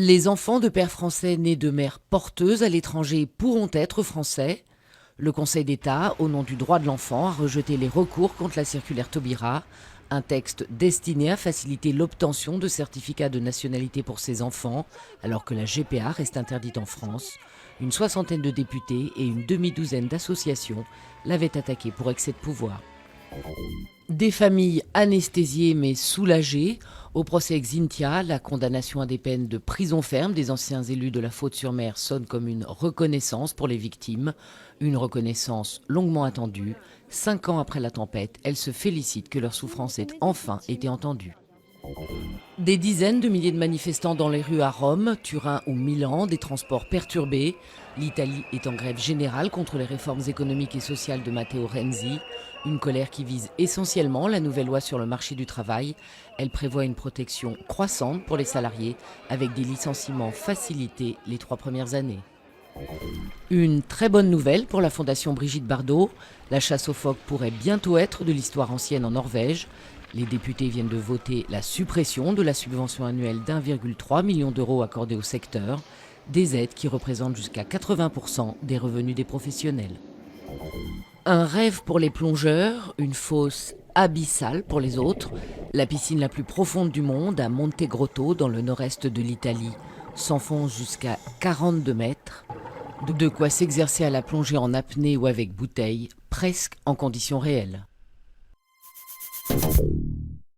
Les enfants de pères français nés de mères porteuses à l'étranger pourront être français. Le Conseil d'État, au nom du droit de l'enfant, a rejeté les recours contre la circulaire Taubira, un texte destiné à faciliter l'obtention de certificats de nationalité pour ces enfants, alors que la GPA reste interdite en France. Une soixantaine de députés et une demi-douzaine d'associations l'avaient attaqué pour excès de pouvoir. Des familles anesthésiées mais soulagées. Au procès Xynthia, la condamnation à des peines de prison ferme des anciens élus de la Faute-sur-Mer sonne comme une reconnaissance pour les victimes. Une reconnaissance longuement attendue. 5 ans après la tempête, elles se félicitent que leur souffrance ait enfin été entendue. Des dizaines de milliers de manifestants dans les rues à Rome, Turin ou Milan, des transports perturbés. L'Italie est en grève générale contre les réformes économiques et sociales de Matteo Renzi. Une colère qui vise essentiellement la nouvelle loi sur le marché du travail. Elle prévoit une protection croissante pour les salariés avec des licenciements facilités les 3 premières années. Une très bonne nouvelle pour la Fondation Brigitte Bardot. La chasse aux phoques pourrait bientôt être de l'histoire ancienne en Norvège. Les députés viennent de voter la suppression de la subvention annuelle d'1,3 million d'euros accordée au secteur, des aides qui représentent jusqu'à 80% des revenus des professionnels. Un rêve pour les plongeurs, une fosse abyssale pour les autres. La piscine la plus profonde du monde, à Monte Grotto, dans le nord-est de l'Italie, s'enfonce jusqu'à 42 mètres. De quoi s'exercer à la plongée en apnée ou avec bouteille, presque en conditions réelles.